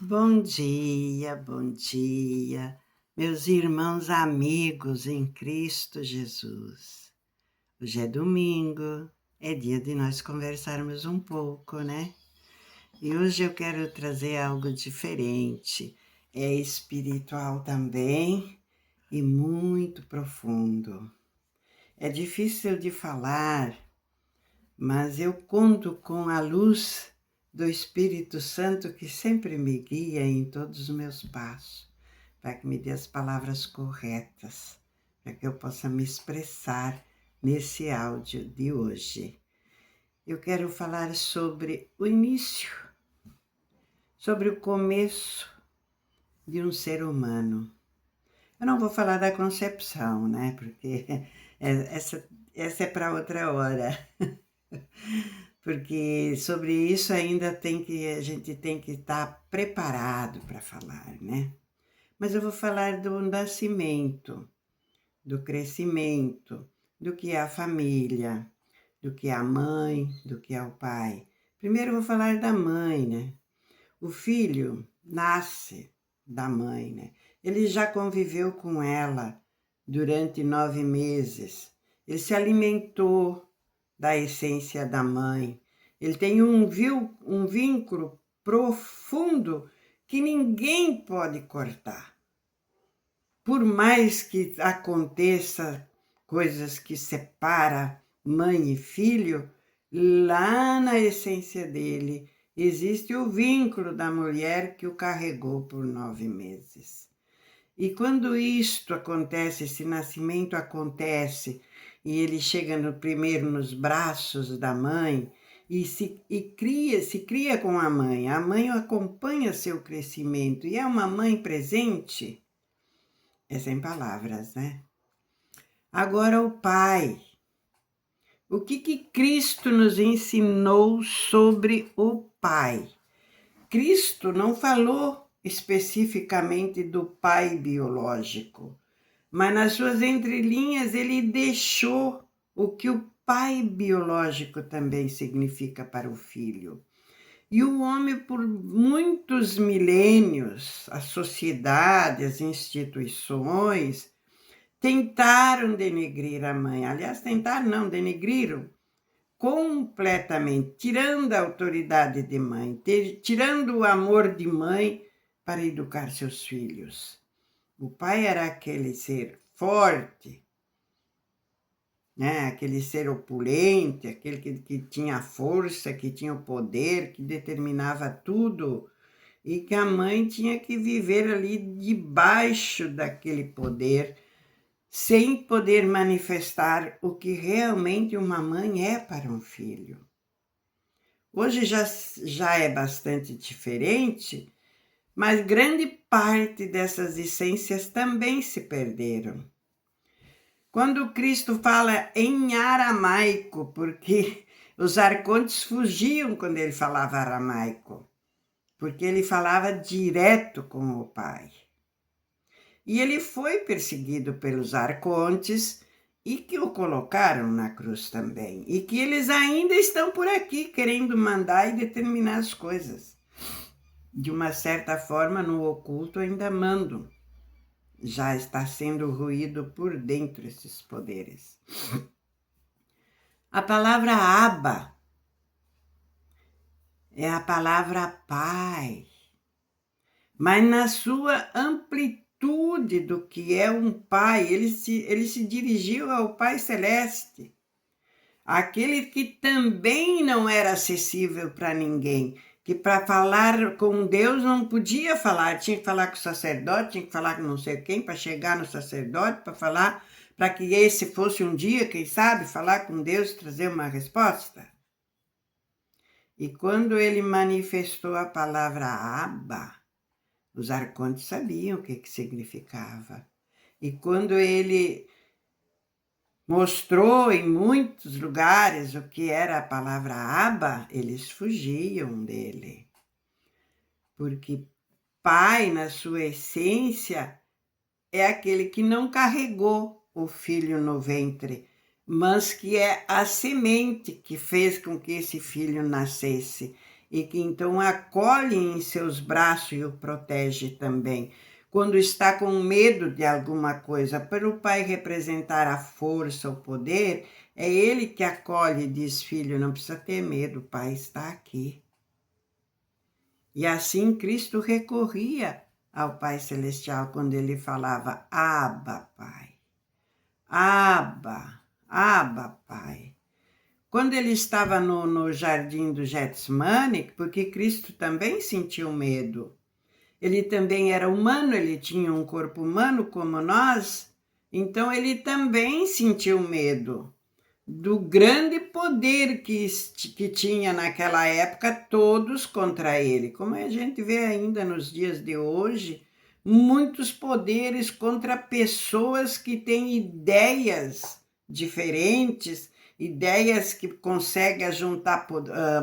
Bom dia, meus irmãos amigos em Cristo Jesus. Hoje é domingo, é dia de nós conversarmos um pouco, né? E hoje eu quero trazer algo diferente, é espiritual também e muito profundo. É difícil de falar, mas eu conto com a luz do Espírito Santo que sempre me guia em todos os meus passos, para que me dê as palavras corretas, para que eu possa me expressar nesse áudio de hoje. Eu quero falar sobre o início, sobre o começo de um ser humano. Eu não vou falar da concepção, né? Porque essa é para outra hora. Porque sobre isso ainda a gente tem que estar preparado para falar, né? Mas eu vou falar do nascimento, do crescimento, do que é a família, do que é a mãe, do que é o pai. Primeiro eu vou falar da mãe, né? O filho nasce da mãe, né? Ele já conviveu com ela durante 9 meses. Ele se alimentou da essência da mãe. Ele tem um vínculo profundo que ninguém pode cortar. Por mais que aconteça coisas que separam mãe e filho, lá na essência dele existe o vínculo da mulher que o carregou por 9 meses. E quando isto acontece, esse nascimento acontece, e ele chega primeiro nos braços da mãe e se cria com a mãe acompanha seu crescimento e é uma mãe presente, é sem palavras, né? Agora o pai. O que Cristo nos ensinou sobre o pai? Cristo não falou especificamente do pai biológico, mas nas suas entrelinhas ele deixou o que o pai biológico também significa para o filho. E o homem, por muitos milênios, a sociedade, as instituições, tentaram denegrir a mãe. Aliás, tentaram não, denegriram completamente, tirando a autoridade de mãe, tirando o amor de mãe para educar seus filhos. O pai era aquele ser forte, né? Aquele ser opulente, aquele que tinha força, que tinha o poder, que determinava tudo, e que a mãe tinha que viver ali debaixo daquele poder, sem poder manifestar o que realmente uma mãe é para um filho. Hoje já é bastante diferente, mas grande parte dessas essências também se perderam. Quando Cristo fala em aramaico, porque os arcontes fugiam quando ele falava aramaico, porque ele falava direto com o Pai. E ele foi perseguido pelos arcontes e que o colocaram na cruz também. E que eles ainda estão por aqui querendo mandar e determinar as coisas. De uma certa forma, no oculto ainda mandam. Já está sendo ruído por dentro esses poderes. A palavra Abba é a palavra Pai, mas na sua amplitude do que é um Pai, ele se dirigiu ao Pai Celeste, aquele que também não era acessível para ninguém, que para falar com Deus não podia falar, tinha que falar com o sacerdote, tinha que falar com não sei quem, para chegar no sacerdote, para falar, para que esse fosse um dia, quem sabe, falar com Deus e trazer uma resposta. E quando ele manifestou a palavra Abba, os arcontes sabiam o que significava. E quando ele mostrou em muitos lugares o que era a palavra Abba, eles fugiam dele. Porque pai, na sua essência, é aquele que não carregou o filho no ventre, mas que é a semente que fez com que esse filho nascesse. e que então acolhe em seus braços e o protege também. Quando está com medo de alguma coisa, para o pai representar a força, o poder, é ele que acolhe e diz: filho, não precisa ter medo, o pai está aqui. E assim Cristo recorria ao Pai Celestial quando ele falava: Abba, Pai. Abba, Abba, Pai. Quando ele estava no jardim do Getsemane, porque Cristo também sentiu medo. Ele também era humano, ele tinha um corpo humano como nós, então ele também sentiu medo do grande poder que tinha naquela época todos contra ele. Como a gente vê ainda nos dias de hoje, muitos poderes contra pessoas que têm ideias diferentes, ideias que conseguem juntar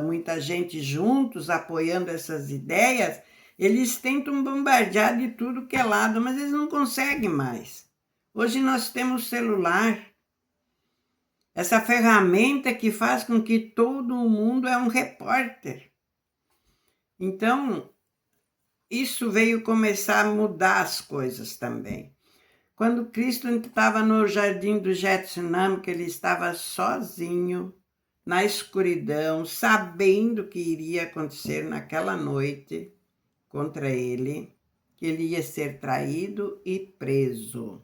muita gente juntos, apoiando essas ideias. Eles tentam bombardear de tudo que é lado, mas eles não conseguem mais. Hoje nós temos celular, essa ferramenta que faz com que todo mundo é um repórter. Então, isso veio começar a mudar as coisas também. Quando Cristo estava no jardim do Getsemane, que ele estava sozinho, na escuridão, sabendo que iria acontecer naquela noite contra ele, que ele ia ser traído e preso.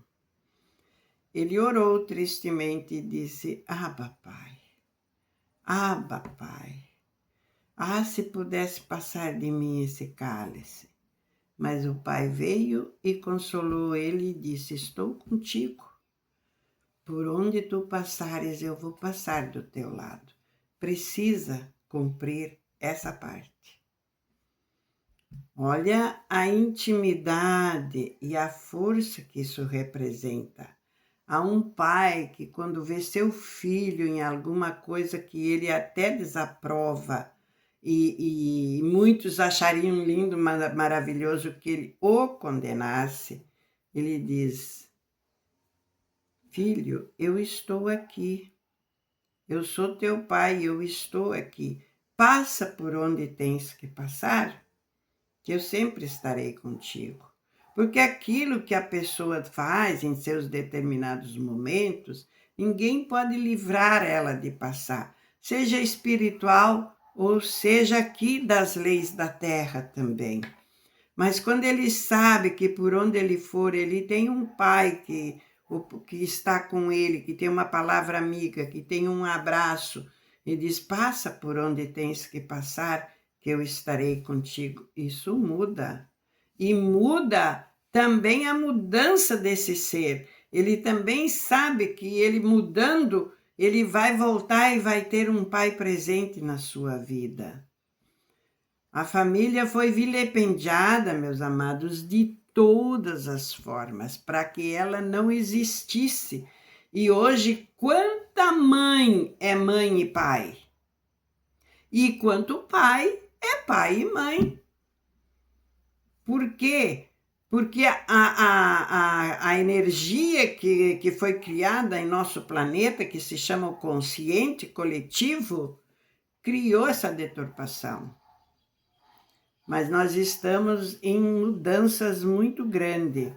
Ele orou tristemente e disse: Abba, Pai. Abba, Pai. Ah, se pudesse passar de mim esse cálice. Mas o Pai veio e consolou ele e disse: estou contigo. Por onde tu passares, eu vou passar do teu lado. Precisa cumprir essa parte. Olha a intimidade e a força que isso representa. Há um pai que, quando vê seu filho em alguma coisa que ele até desaprova, e muitos achariam lindo, maravilhoso que ele o condenasse, ele diz: filho, eu estou aqui, eu sou teu pai, eu estou aqui, passa por onde tens que passar, que eu sempre estarei contigo. Porque aquilo que a pessoa faz em seus determinados momentos, ninguém pode livrar ela de passar, seja espiritual ou seja aqui das leis da terra também. Mas quando ele sabe que por onde ele for, ele tem um pai que está com ele, que tem uma palavra amiga, que tem um abraço, e diz: passa por onde tens que passar, que eu estarei contigo. Isso muda. E muda também a mudança desse ser. Ele também sabe que ele mudando, ele vai voltar e vai ter um pai presente na sua vida. A família foi vilipendiada, meus amados, de todas as formas, para que ela não existisse. E hoje, quanta mãe é mãe e pai? E quanto pai é pai e mãe? Por quê? Porque a energia que foi criada em nosso planeta, que se chama o consciente coletivo, criou essa deturpação. Mas nós estamos em mudanças muito grandes.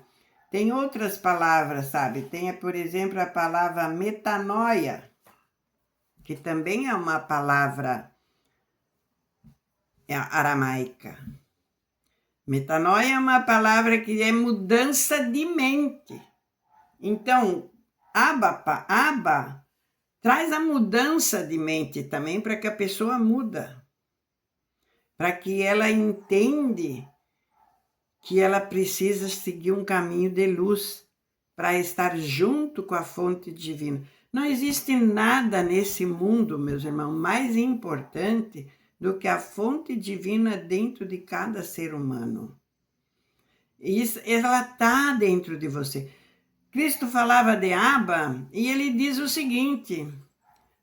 Tem outras palavras, sabe? Tem, por exemplo, a palavra metanoia, que também é uma palavra aramaica. Metanoia é uma palavra que é mudança de mente. Então, Abba traz a mudança de mente também para que a pessoa muda. Para que ela entende que ela precisa seguir um caminho de luz para estar junto com a fonte divina. Não existe nada nesse mundo, meus irmãos, mais importante do que a fonte divina dentro de cada ser humano. Isso, ela está dentro de você. Cristo falava de Abba e ele diz o seguinte: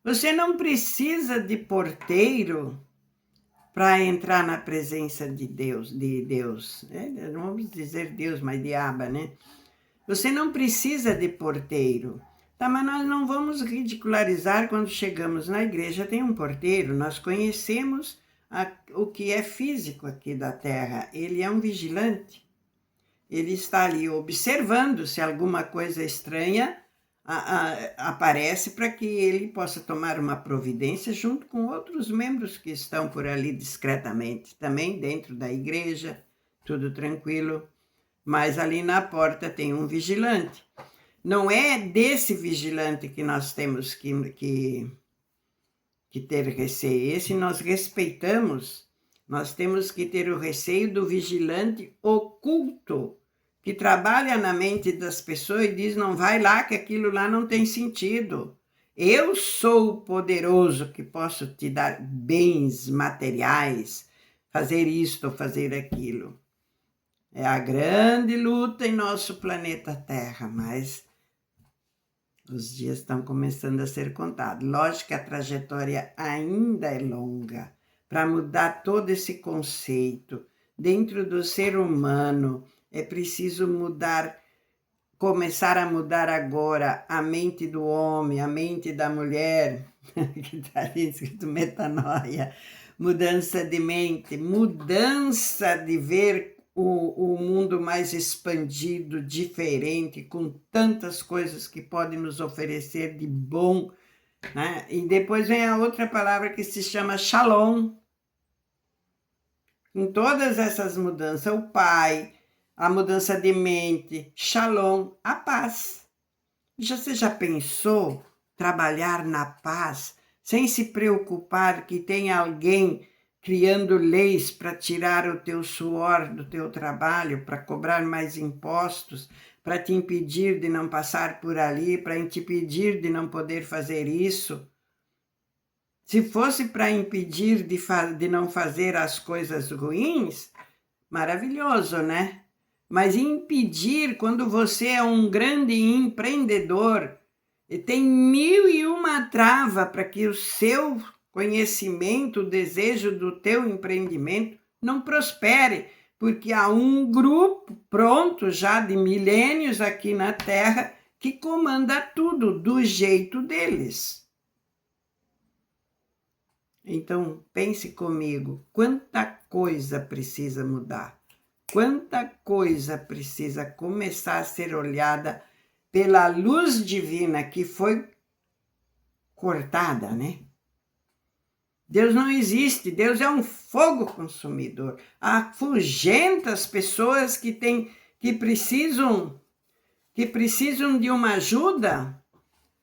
você não precisa de porteiro para entrar na presença de Deus, não vamos dizer Deus, mas de Abba, né? Você não precisa de porteiro. Tá, mas nós não vamos ridicularizar quando chegamos na igreja, tem um porteiro, nós conhecemos o que é físico aqui da Terra. Ele é um vigilante. Ele está ali observando se alguma coisa estranha aparece para que ele possa tomar uma providência junto com outros membros que estão por ali discretamente, também dentro da igreja, tudo tranquilo, mas ali na porta tem um vigilante. Não é desse vigilante que nós temos que ter receio. Esse nós respeitamos, nós temos que ter o receio do vigilante oculto, que trabalha na mente das pessoas e diz, não vai lá que aquilo lá não tem sentido. Eu sou o poderoso que posso te dar bens materiais, fazer isto ou fazer aquilo. É a grande luta em nosso planeta Terra, mas os dias estão começando a ser contados. Lógico que a trajetória ainda é longa para mudar todo esse conceito. Dentro do ser humano, é preciso começar a mudar agora a mente do homem, a mente da mulher, que está ali escrito metanoia, mudança de mente, mudança de ver o mundo mais expandido, diferente, com tantas coisas que pode nos oferecer de bom, né? E depois vem a outra palavra que se chama Shalom. Em todas essas mudanças, o Pai, a mudança de mente, Shalom, a paz. Você já pensou trabalhar na paz, sem se preocupar que tem alguém criando leis para tirar o teu suor do teu trabalho, para cobrar mais impostos, para te impedir de não passar por ali, para te impedir de não poder fazer isso? Se fosse para impedir de não fazer as coisas ruins, maravilhoso, né? Mas impedir quando você é um grande empreendedor e tem 1001 trava para que o seu conhecimento, o desejo do teu empreendimento não prospere, porque há um grupo pronto já de milênios aqui na Terra que comanda tudo do jeito deles. Então, pense comigo, quanta coisa precisa mudar, quanta coisa precisa começar a ser olhada pela luz divina que foi cortada, né? Deus não existe, Deus é um fogo consumidor. Afugenta as pessoas que precisam de uma ajuda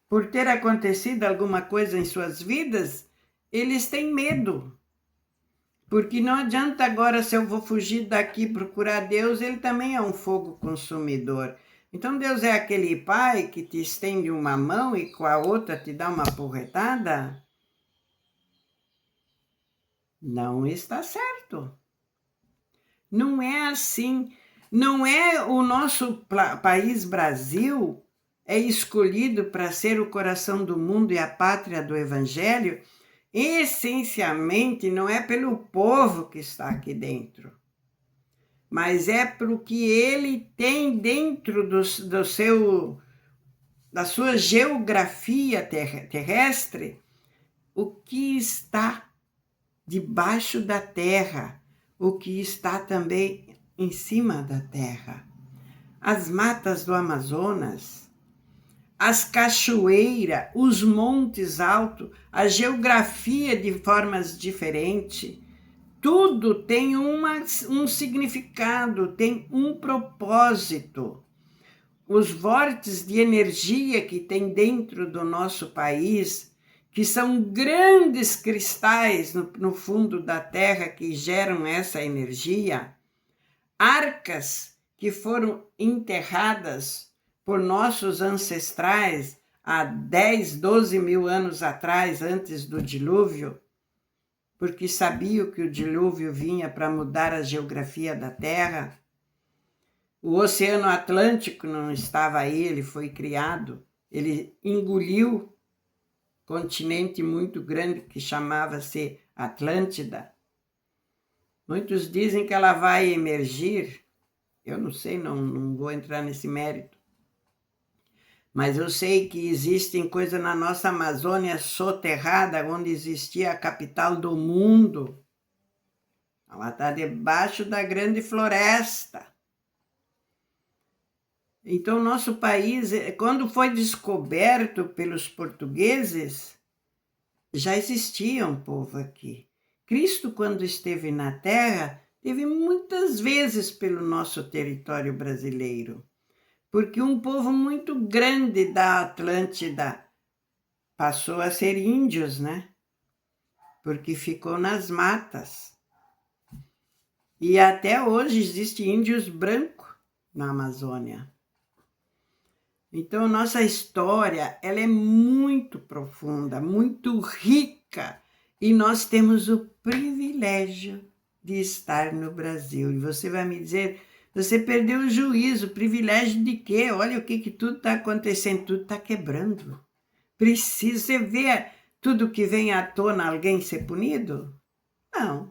por ter acontecido alguma coisa em suas vidas. Eles têm medo, porque não adianta agora se eu vou fugir daqui procurar Deus, ele também é um fogo consumidor. Então Deus é aquele pai que te estende uma mão e com a outra te dá uma porretada? Não está certo. Não é assim. Não é o nosso país Brasil é escolhido para ser o coração do mundo e a pátria do Evangelho. Essencialmente, não é pelo povo que está aqui dentro, mas é pelo que ele tem dentro da sua geografia terrestre, o que está debaixo da terra, o que está também em cima da terra. As matas do Amazonas, as cachoeiras, os montes altos, a geografia de formas diferentes, tudo tem um significado, tem um propósito. Os vórtices de energia que tem dentro do nosso país, que são grandes cristais no fundo da terra que geram essa energia, arcas que foram enterradas por nossos ancestrais há 10, 12 mil anos atrás, antes do dilúvio, porque sabiam que o dilúvio vinha para mudar a geografia da Terra. O Oceano Atlântico não estava aí, ele foi criado, ele engoliu um continente muito grande que chamava-se Atlântida. Muitos dizem que ela vai emergir, eu não sei, não vou entrar nesse mérito. Mas eu sei que existem coisas na nossa Amazônia soterrada, onde existia a capital do mundo. ela está debaixo da grande floresta. Então, nosso país, quando foi descoberto pelos portugueses, já existia um povo aqui. Cristo, quando esteve na Terra, esteve muitas vezes pelo nosso território brasileiro, porque um povo muito grande da Atlântida passou a ser índios, né? Porque ficou nas matas. E até hoje existem índios brancos na Amazônia. Então, nossa história, ela é muito profunda, muito rica, e nós temos o privilégio de estar no Brasil. E você vai me dizer, você perdeu o juízo, privilégio de quê? Olha o que tudo está acontecendo, tudo está quebrando. Precisa, você ver tudo que vem à tona, alguém ser punido? Não.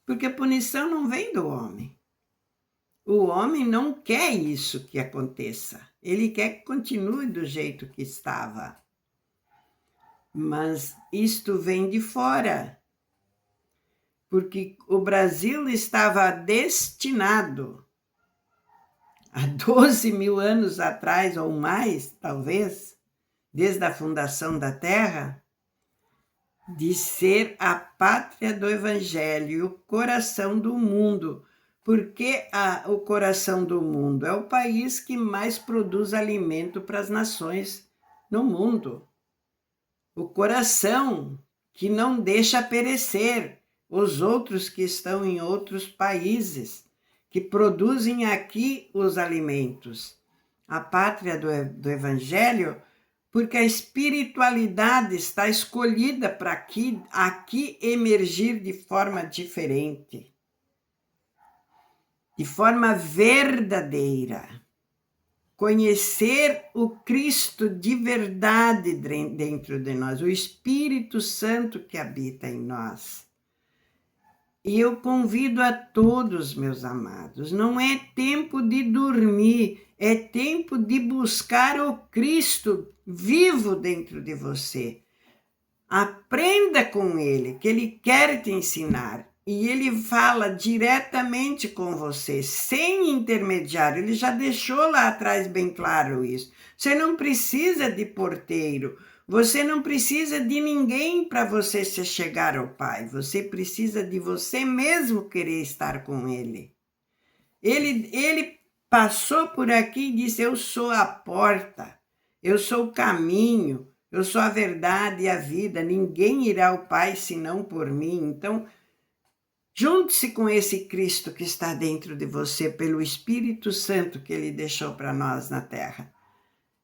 Porque a punição não vem do homem. O homem não quer isso que aconteça. Ele quer que continue do jeito que estava. Mas isto vem de fora. Porque o Brasil estava destinado, há 12 mil anos atrás ou mais, talvez, desde a fundação da Terra, de ser a pátria do Evangelho, o coração do mundo. Porque o coração do mundo é o país que mais produz alimento para as nações no mundo. O coração que não deixa perecer os outros que estão em outros países, que produzem aqui os alimentos. A pátria do Evangelho, porque a espiritualidade está escolhida para aqui emergir de forma diferente. De forma verdadeira, conhecer o Cristo de verdade dentro de nós, o Espírito Santo que habita em nós. E eu convido a todos, meus amados, não é tempo de dormir, é tempo de buscar o Cristo vivo dentro de você. Aprenda com Ele, que Ele quer te ensinar. E Ele fala diretamente com você, sem intermediário. Ele já deixou lá atrás bem claro isso. Você não precisa de porteiro. Você não precisa de ninguém para você se chegar ao Pai. Você precisa de você mesmo querer estar com Ele. Ele passou por aqui e disse, eu sou a porta, eu sou o caminho, eu sou a verdade e a vida. Ninguém irá ao Pai senão por mim. Então, junte-se com esse Cristo que está dentro de você pelo Espírito Santo que Ele deixou para nós na Terra.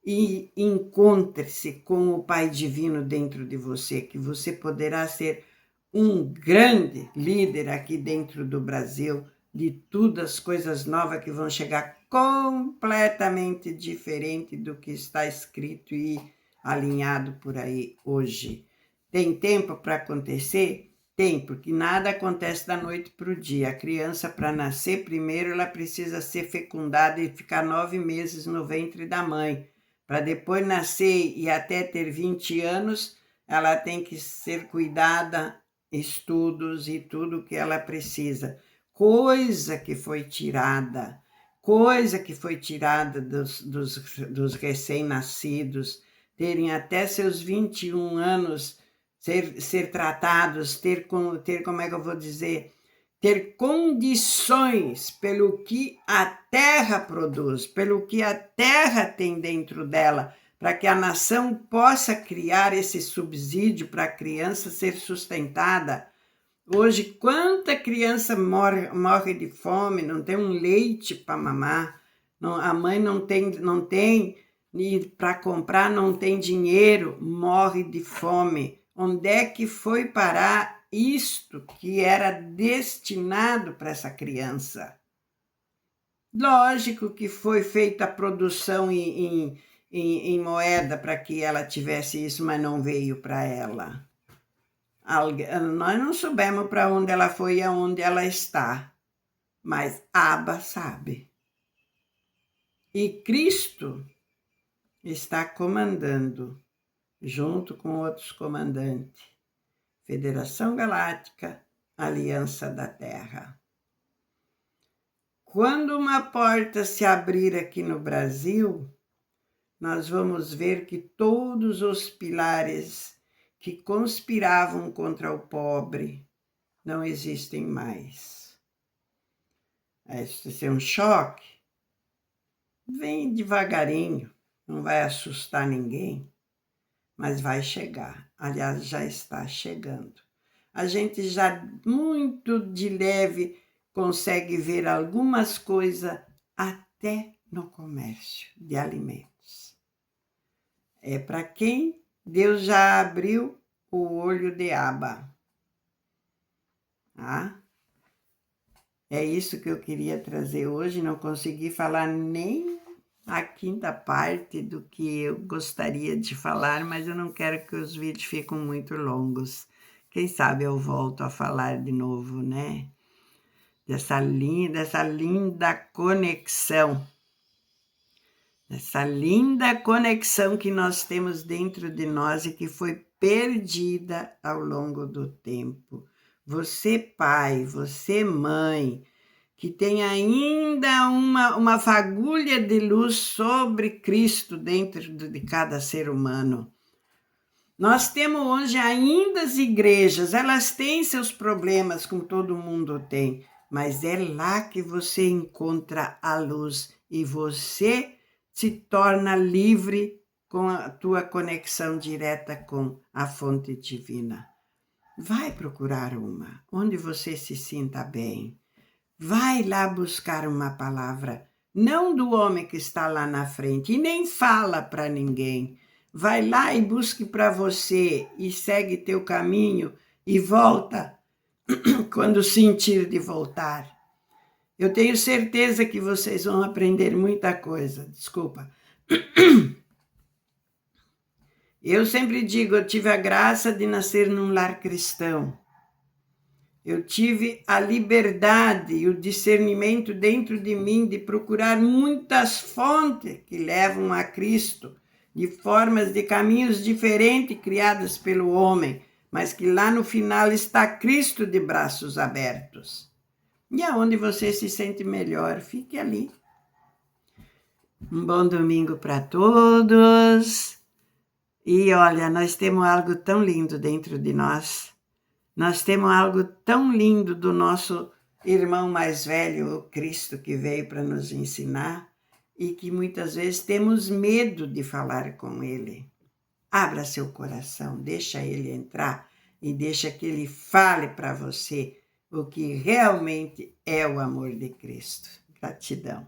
E encontre-se com o Pai Divino dentro de você, que você poderá ser um grande líder aqui dentro do Brasil, de todas as coisas novas que vão chegar completamente diferente do que está escrito e alinhado por aí hoje. Tem tempo para acontecer? Tem, porque nada acontece da noite para o dia. A criança, para nascer, primeiro ela precisa ser fecundada e ficar 9 meses no ventre da mãe. Para depois nascer e até ter 20 anos, ela tem que ser cuidada, estudos e tudo que ela precisa. Coisa que foi tirada dos recém-nascidos, terem até seus 21 anos, ser tratados, ter, como é que eu vou dizer, ter condições pelo que a terra produz, pelo que a terra tem dentro dela, para que a nação possa criar esse subsídio para a criança ser sustentada. Hoje, quanta criança morre de fome, não tem um leite para mamar, a mãe não tem e para comprar não tem dinheiro, morre de fome. Onde é que foi parar isto que era destinado para essa criança? Lógico que foi feita a produção em moeda para que ela tivesse isso, mas não veio para ela. Nós não soubemos para onde ela foi e aonde ela está, mas Abba sabe. E Cristo está comandando, junto com outros comandantes, Federação Galáctica, aliança da terra. Quando uma porta se abrir aqui no Brasil, nós vamos ver que todos os pilares que conspiravam contra o pobre não existem mais. Esse é um choque. Vem devagarinho, não vai assustar ninguém, mas vai chegar. Aliás, já está chegando. A gente já muito de leve consegue ver algumas coisas até no comércio de alimentos. É para quem Deus já abriu o olho de aba. Ah, é isso que eu queria trazer hoje. Não consegui falar nem a quinta parte do que eu gostaria de falar, mas eu não quero que os vídeos fiquem muito longos. Quem sabe eu volto a falar de novo, né? Dessa linda conexão. Essa linda conexão que nós temos dentro de nós e que foi perdida ao longo do tempo. Você, pai, você, mãe, que tem ainda uma fagulha de luz sobre Cristo dentro de cada ser humano. Nós temos hoje ainda as igrejas, elas têm seus problemas, como todo mundo tem, mas é lá que você encontra a luz e você se torna livre com a tua conexão direta com a fonte divina. Vai procurar uma, onde você se sinta bem. Vai lá buscar uma palavra, não do homem que está lá na frente, e nem fala para ninguém. Vai lá e busque para você e segue teu caminho e volta quando sentir de voltar. Eu tenho certeza que vocês vão aprender muita coisa. Desculpa. Eu sempre digo, eu tive a graça de nascer num lar cristão. Eu tive a liberdade e o discernimento dentro de mim de procurar muitas fontes que levam a Cristo, de formas, de caminhos diferentes criadas pelo homem, mas que lá no final está Cristo de braços abertos. E aonde você se sente melhor, fique ali. Um bom domingo para todos. E olha, nós temos algo tão lindo dentro de nós. Nós temos algo tão lindo do nosso irmão mais velho, o Cristo, que veio para nos ensinar e que muitas vezes temos medo de falar com ele. Abra seu coração, deixa ele entrar e deixa que ele fale para você o que realmente é o amor de Cristo. Gratidão.